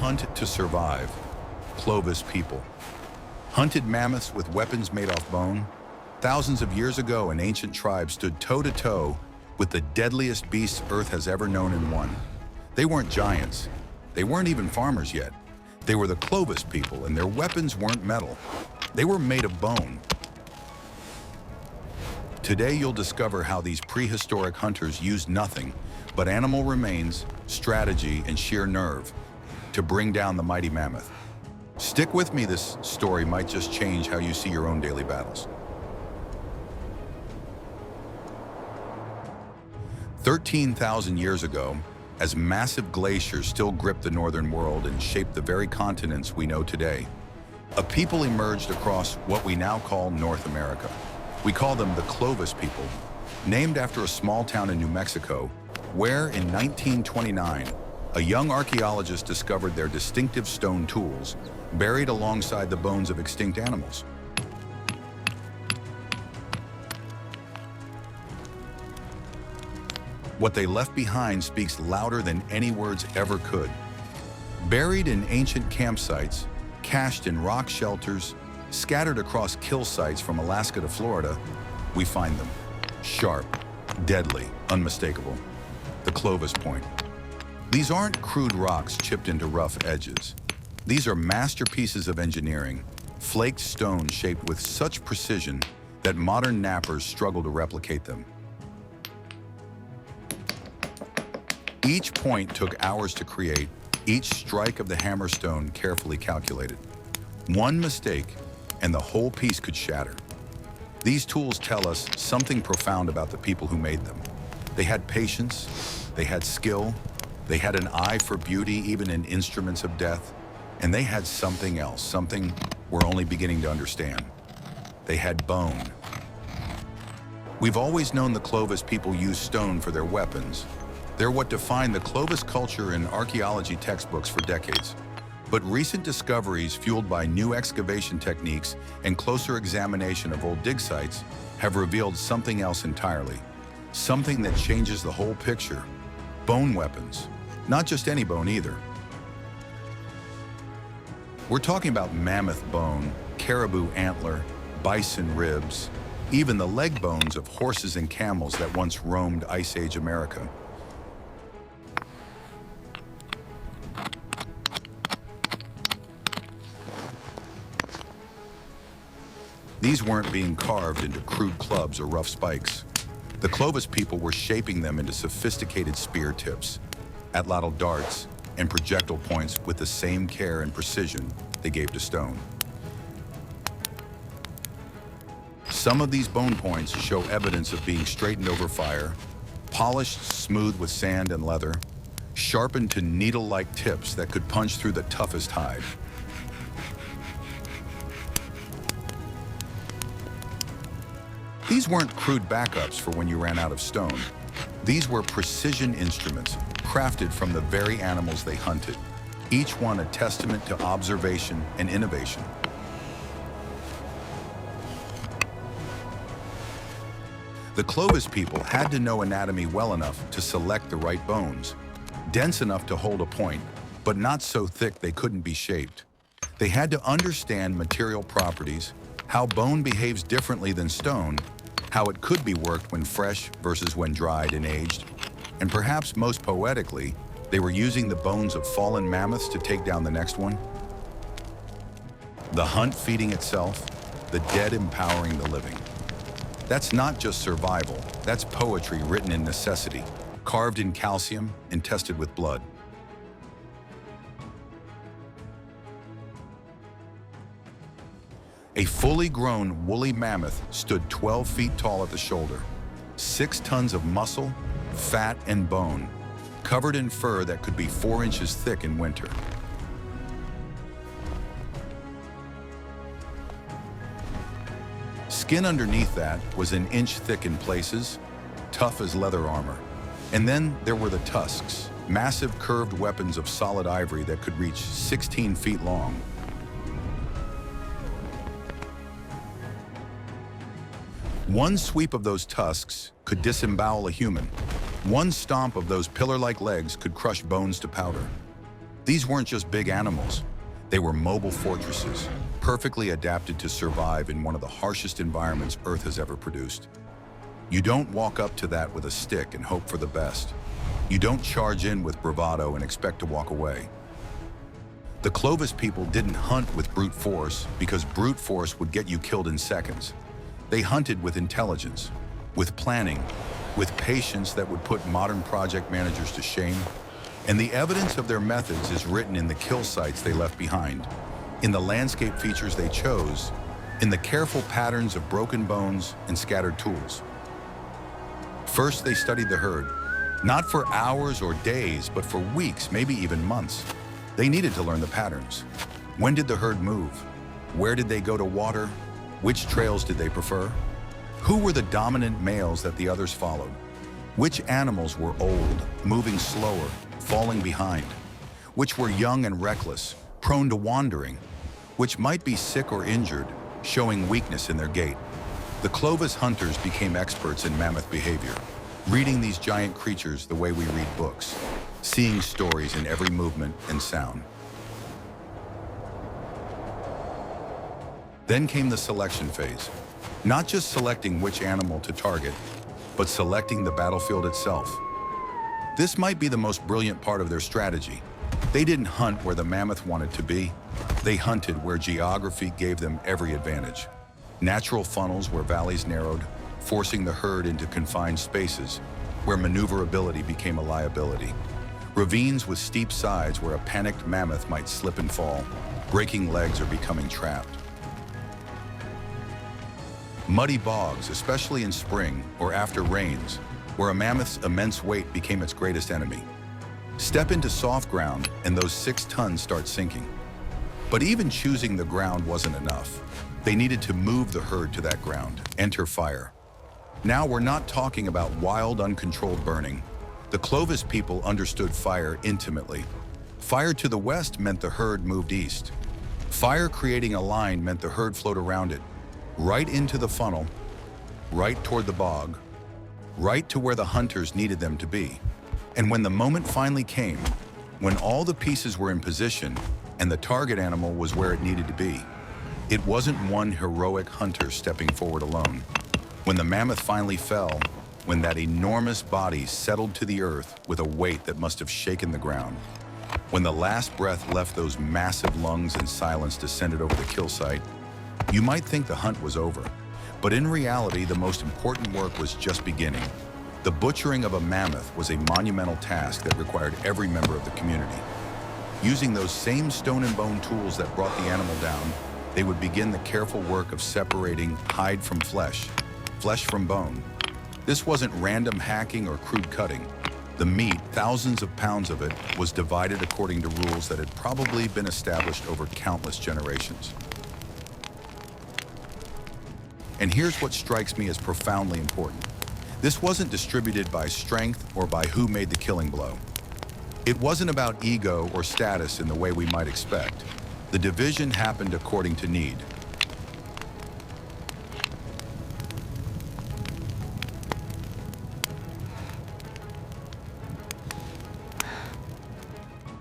hunt to survive. Clovis people. Hunted mammoths with weapons made off bone. Thousands of years ago, an ancient tribe stood toe-to-toe with the deadliest beasts Earth has ever known and won. They weren't giants. They weren't even farmers yet. They were the Clovis people, and their weapons weren't metal. They were made of bone. Today, you'll discover how these prehistoric hunters used nothing but animal remains, strategy, and sheer nerve to bring down the mighty mammoth. Stick with me, this story might just change how you see your own daily battles. 13,000 years ago, as massive glaciers still gripped the northern world and shaped the very continents we know today, a people emerged across what we now call North America. We call them the Clovis people, named after a small town in New Mexico, where in 1929, a young archaeologist discovered their distinctive stone tools buried alongside the bones of extinct animals. What they left behind speaks louder than any words ever could. Buried in ancient campsites, cached in rock shelters, scattered across kill sites from Alaska to Florida, we find them. Sharp, deadly, unmistakable. The Clovis point. These aren't crude rocks chipped into rough edges. These are masterpieces of engineering, flaked stone shaped with such precision that modern knappers struggle to replicate them. Each point took hours to create, each strike of the hammerstone carefully calculated. One mistake, and the whole piece could shatter. These tools tell us something profound about the people who made them. They had patience, they had skill, they had an eye for beauty even in instruments of death, and they had something else, something we're only beginning to understand. They had bone. We've always known the Clovis people used stone for their weapons. They're what defined the Clovis culture in archaeology textbooks for decades. But recent discoveries, fueled by new excavation techniques and closer examination of old dig sites, have revealed something else entirely. Something that changes the whole picture. Bone weapons. Not just any bone either. We're talking about mammoth bone, caribou antler, bison ribs, even the leg bones of horses and camels that once roamed Ice Age America. These weren't being carved into crude clubs or rough spikes. The Clovis people were shaping them into sophisticated spear tips, atlatl darts, and projectile points with the same care and precision they gave to stone. Some of these bone points show evidence of being straightened over fire, polished smooth with sand and leather, sharpened to needle-like tips that could punch through the toughest hide. These weren't crude backups for when you ran out of stone. These were precision instruments, crafted from the very animals they hunted, each one a testament to observation and innovation. The Clovis people had to know anatomy well enough to select the right bones, dense enough to hold a point, but not so thick they couldn't be shaped. They had to understand material properties, how bone behaves differently than stone, how it could be worked when fresh versus when dried and aged, and perhaps most poetically, they were using the bones of fallen mammoths to take down the next one. The hunt feeding itself, the dead empowering the living. That's not just survival, that's poetry written in necessity, carved in calcium and tested with blood. A fully grown woolly mammoth stood 12 feet tall at the shoulder, 6 tons of muscle, fat, and bone, covered in fur that could be 4 inches thick in winter. Skin underneath that was an inch thick in places, tough as leather armor. And then there were the tusks, massive curved weapons of solid ivory that could reach 16 feet long. One sweep of those tusks could disembowel a human. One stomp of those pillar-like legs could crush bones to powder. These weren't just big animals. They were mobile fortresses, perfectly adapted to survive in one of the harshest environments Earth has ever produced. You don't walk up to that with a stick and hope for the best. You don't charge in with bravado and expect to walk away. The Clovis people didn't hunt with brute force because brute force would get you killed in seconds. They hunted with intelligence, with planning, with patience that would put modern project managers to shame. And the evidence of their methods is written in the kill sites they left behind, in the landscape features they chose, in the careful patterns of broken bones and scattered tools. First, they studied the herd, not for hours or days, but for weeks, maybe even months. They needed to learn the patterns. When did the herd move? Where did they go to water? Which trails did they prefer? Who were the dominant males that the others followed? Which animals were old, moving slower, falling behind? Which were young and reckless, prone to wandering? Which might be sick or injured, showing weakness in their gait? The Clovis hunters became experts in mammoth behavior, reading these giant creatures the way we read books, seeing stories in every movement and sound. Then came the selection phase, not just selecting which animal to target, but selecting the battlefield itself. This might be the most brilliant part of their strategy. They didn't hunt where the mammoth wanted to be. They hunted where geography gave them every advantage. Natural funnels where valleys narrowed, forcing the herd into confined spaces, where maneuverability became a liability. Ravines with steep sides where a panicked mammoth might slip and fall, breaking legs or becoming trapped. Muddy bogs, especially in spring or after rains, where a mammoth's immense weight became its greatest enemy. Step into soft ground and those 6 tons start sinking. But even choosing the ground wasn't enough. They needed to move the herd to that ground, enter fire. Now we're not talking about wild, uncontrolled burning. The Clovis people understood fire intimately. Fire to the west meant the herd moved east. Fire creating a line meant the herd flowed around it, right into the funnel, right toward the bog, right to where the hunters needed them to be. And when the moment finally came, when all the pieces were in position and the target animal was where it needed to be, it wasn't one heroic hunter stepping forward alone. When the mammoth finally fell, when that enormous body settled to the earth with a weight that must have shaken the ground, when the last breath left those massive lungs and silence descended over the kill site, you might think the hunt was over. But in reality, the most important work was just beginning. The butchering of a mammoth was a monumental task that required every member of the community. Using those same stone and bone tools that brought the animal down, they would begin the careful work of separating hide from flesh, flesh from bone. This wasn't random hacking or crude cutting. The meat, thousands of pounds of it, was divided according to rules that had probably been established over countless generations. And here's what strikes me as profoundly important. This wasn't distributed by strength or by who made the killing blow. It wasn't about ego or status in the way we might expect. The division happened according to need.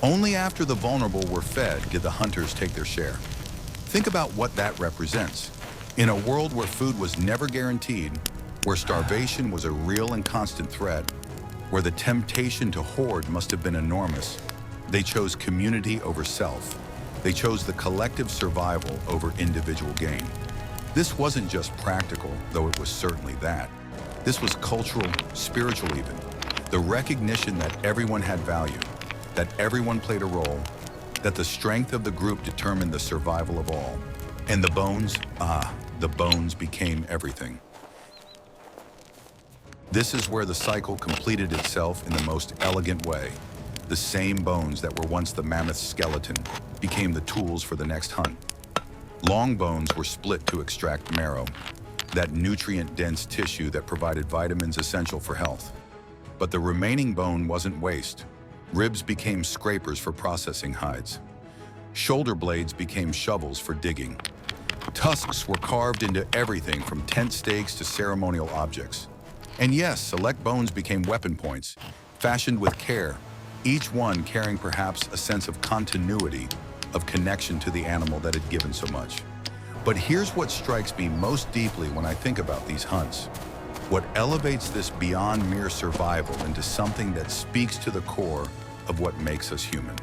Only after the vulnerable were fed did the hunters take their share. Think about what that represents. In a world where food was never guaranteed, where starvation was a real and constant threat, where the temptation to hoard must have been enormous, they chose community over self. They chose the collective survival over individual gain. This wasn't just practical, though it was certainly that. This was cultural, spiritual even. The recognition that everyone had value, that everyone played a role, that the strength of the group determined the survival of all. And the bones became everything. This is where the cycle completed itself in the most elegant way. The same bones that were once the mammoth's skeleton became the tools for the next hunt. Long bones were split to extract marrow, that nutrient-dense tissue that provided vitamins essential for health. But the remaining bone wasn't waste. Ribs became scrapers for processing hides. Shoulder blades became shovels for digging. Tusks were carved into everything from tent stakes to ceremonial objects. And yes, select bones became weapon points, fashioned with care, each one carrying perhaps a sense of continuity, of connection to the animal that had given so much. But here's what strikes me most deeply when I think about these hunts. What elevates this beyond mere survival into something that speaks to the core of what makes us human.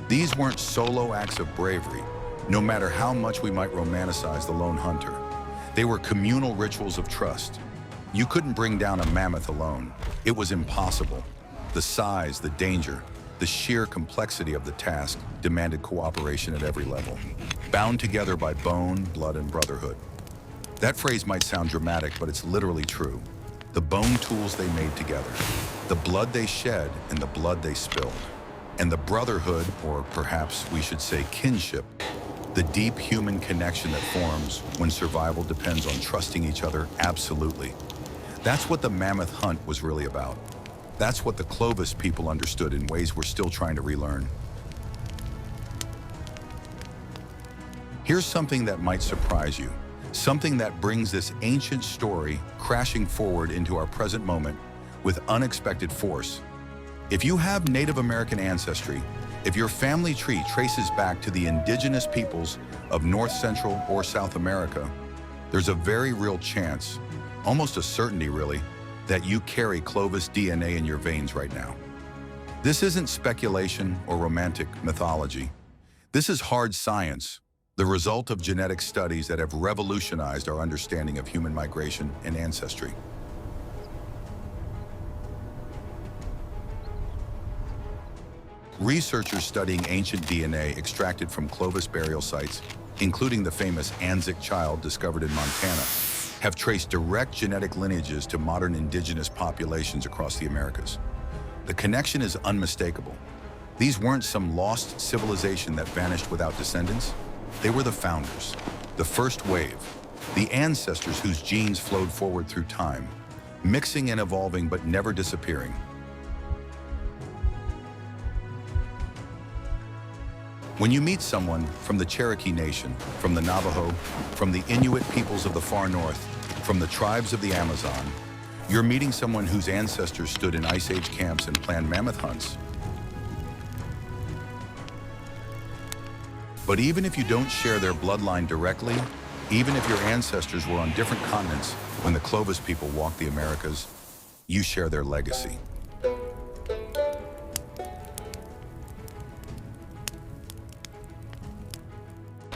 These weren't solo acts of bravery, no matter how much we might romanticize the lone hunter. They were communal rituals of trust. You couldn't bring down a mammoth alone. It was impossible. The size, the danger, the sheer complexity of the task demanded cooperation at every level, bound together by bone, blood, and brotherhood. That phrase might sound dramatic, but it's literally true. The bone tools they made together, the blood they shed, and the blood they spilled. And the brotherhood, or perhaps we should say kinship, the deep human connection that forms when survival depends on trusting each other absolutely. That's what the mammoth hunt was really about. That's what the Clovis people understood in ways we're still trying to relearn. Here's something that might surprise you, something that brings this ancient story crashing forward into our present moment with unexpected force. If you have Native American ancestry, if your family tree traces back to the indigenous peoples of North Central or South America, there's a very real chance, almost a certainty really, that you carry Clovis DNA in your veins right now. This isn't speculation or romantic mythology. This is hard science, the result of genetic studies that have revolutionized our understanding of human migration and ancestry. Researchers studying ancient DNA extracted from Clovis burial sites, including the famous Anzac child discovered in Montana, have traced direct genetic lineages to modern indigenous populations across the Americas. The connection is unmistakable. These weren't some lost civilization that vanished without descendants. They were the founders, the first wave, the ancestors whose genes flowed forward through time, mixing and evolving but never disappearing. When you meet someone from the Cherokee Nation, from the Navajo, from the Inuit peoples of the far north, from the tribes of the Amazon, you're meeting someone whose ancestors stood in Ice Age camps and planned mammoth hunts. But even if you don't share their bloodline directly, even if your ancestors were on different continents when the Clovis people walked the Americas, you share their legacy.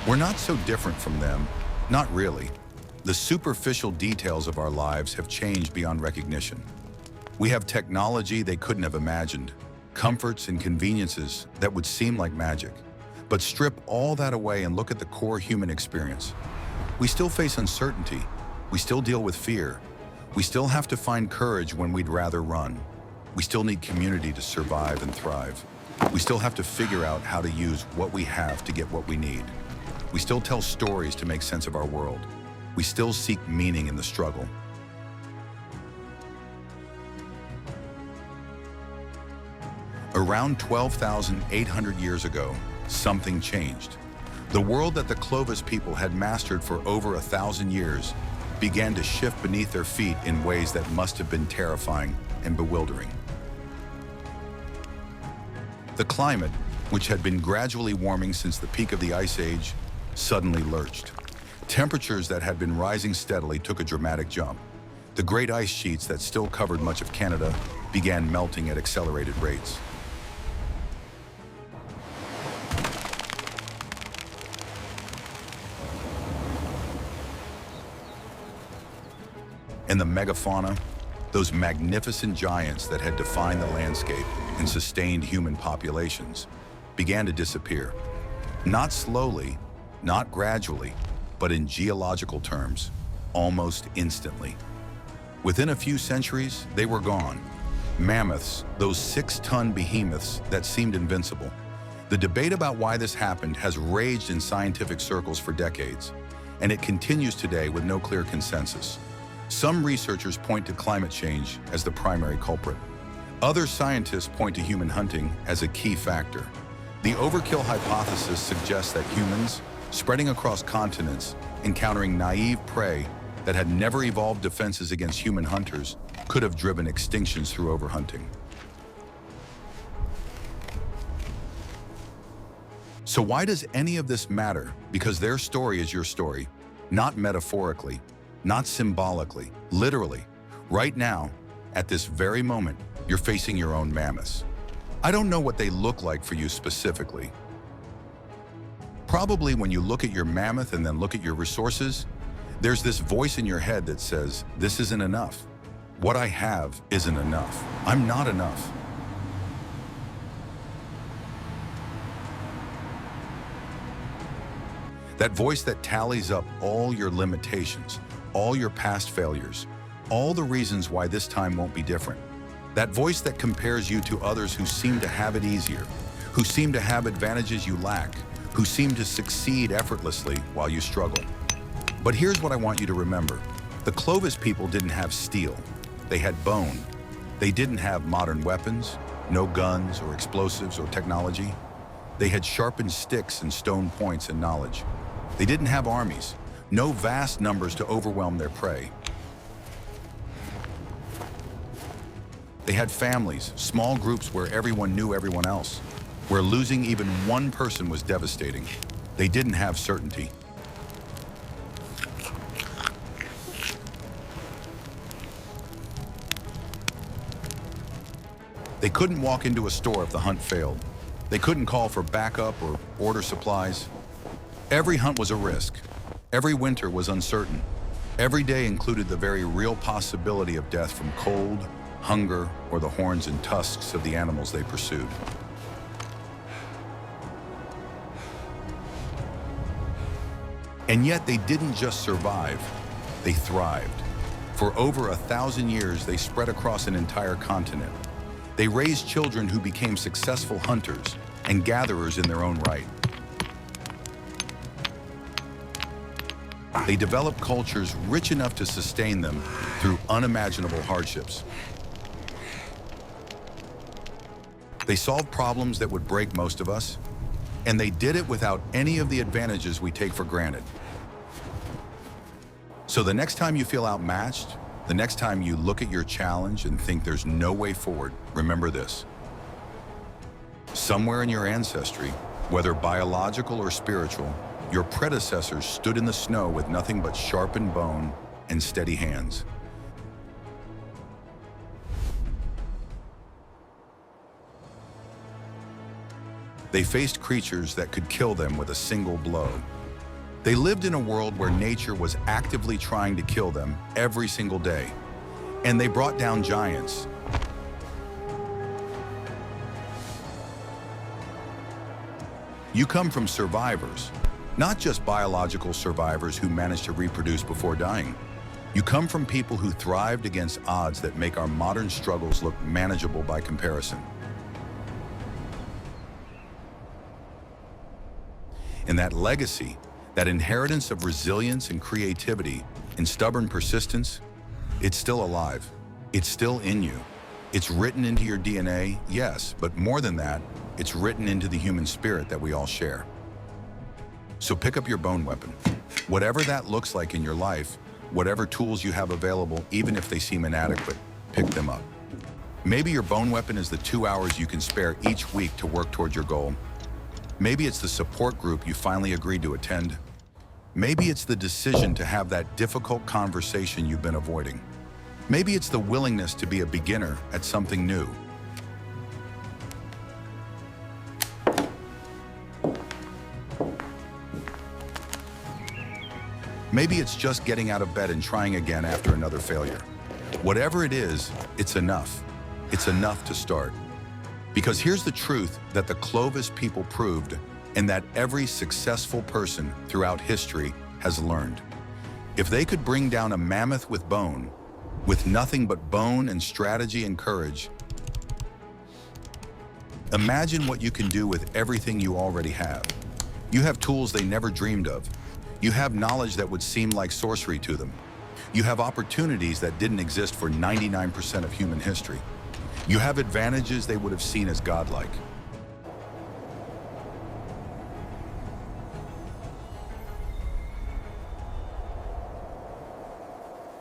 We're not so different from them, not really. The superficial details of our lives have changed beyond recognition. We have technology they couldn't have imagined, comforts and conveniences that would seem like magic. But strip all that away and look at the core human experience. We still face uncertainty. We still deal with fear. We still have to find courage when we'd rather run. We still need community to survive and thrive. We still have to figure out how to use what we have to get what we need. We still tell stories to make sense of our world. We still seek meaning in the struggle. Around 12,800 years ago, something changed. The world that the Clovis people had mastered for over 1,000 years began to shift beneath their feet in ways that must have been terrifying and bewildering. The climate, which had been gradually warming since the peak of the Ice Age, suddenly lurched. Temperatures that had been rising steadily took a dramatic jump. The great ice sheets that still covered much of Canada began melting at accelerated rates. And the megafauna, those magnificent giants that had defined the landscape and sustained human populations, began to disappear. Not slowly, not gradually, but in geological terms, almost instantly. Within a few centuries, they were gone. Mammoths, those 6-ton behemoths that seemed invincible. The debate about why this happened has raged in scientific circles for decades, and it continues today with no clear consensus. Some researchers point to climate change as the primary culprit. Other scientists point to human hunting as a key factor. The overkill hypothesis suggests that humans, spreading across continents, encountering naive prey, that had never evolved defenses against human hunters could have driven extinctions through overhunting. So why does any of this matter? Because their story is your story, not metaphorically, not symbolically, literally. Right now, at this very moment, you're facing your own mammoths. I don't know what they look like for you specifically. Probably when you look at your mammoth and then look at your resources, there's this voice in your head that says, this isn't enough. What I have isn't enough. I'm not enough. That voice that tallies up all your limitations, all your past failures, all the reasons why this time won't be different. That voice that compares you to others who seem to have it easier, who seem to have advantages you lack, who seem to succeed effortlessly while you struggle. But here's what I want you to remember. The Clovis people didn't have steel. They had bone. They didn't have modern weapons, no guns or explosives or technology. They had sharpened sticks and stone points and knowledge. They didn't have armies, no vast numbers to overwhelm their prey. They had families, small groups where everyone knew everyone else, where losing even one person was devastating. They didn't have certainty. They couldn't walk into a store if the hunt failed. They couldn't call for backup or order supplies. Every hunt was a risk. Every winter was uncertain. Every day included the very real possibility of death from cold, hunger, or the horns and tusks of the animals they pursued. And yet they didn't just survive, they thrived. For over 1,000 years, they spread across an entire continent. They raised children who became successful hunters and gatherers in their own right. They developed cultures rich enough to sustain them through unimaginable hardships. They solved problems that would break most of us, and they did it without any of the advantages we take for granted. So the next time you feel outmatched, the next time you look at your challenge and think there's no way forward, remember this. Somewhere in your ancestry, whether biological or spiritual, your predecessors stood in the snow with nothing but sharpened bone and steady hands. They faced creatures that could kill them with a single blow. They lived in a world where nature was actively trying to kill them every single day. And they brought down giants. You come from survivors, not just biological survivors who managed to reproduce before dying. You come from people who thrived against odds that make our modern struggles look manageable by comparison. And that legacy, that inheritance of resilience and creativity and stubborn persistence, it's still alive. It's still in you. It's written into your DNA, yes, but more than that, it's written into the human spirit that we all share. So pick up your bone weapon. Whatever that looks like in your life, whatever tools you have available, even if they seem inadequate, pick them up. Maybe your bone weapon is the 2 hours you can spare each week to work toward your goal. Maybe it's the support group you finally agreed to attend. Maybe it's the decision to have that difficult conversation you've been avoiding. Maybe it's the willingness to be a beginner at something new. Maybe it's just getting out of bed and trying again after another failure. Whatever it is, it's enough. It's enough to start. Because here's the truth that the Clovis people proved, and that every successful person throughout history has learned. If they could bring down a mammoth with bone, with nothing but bone and strategy and courage, imagine what you can do with everything you already have. You have tools they never dreamed of. You have knowledge that would seem like sorcery to them. You have opportunities that didn't exist for 99% of human history. You have advantages they would have seen as godlike.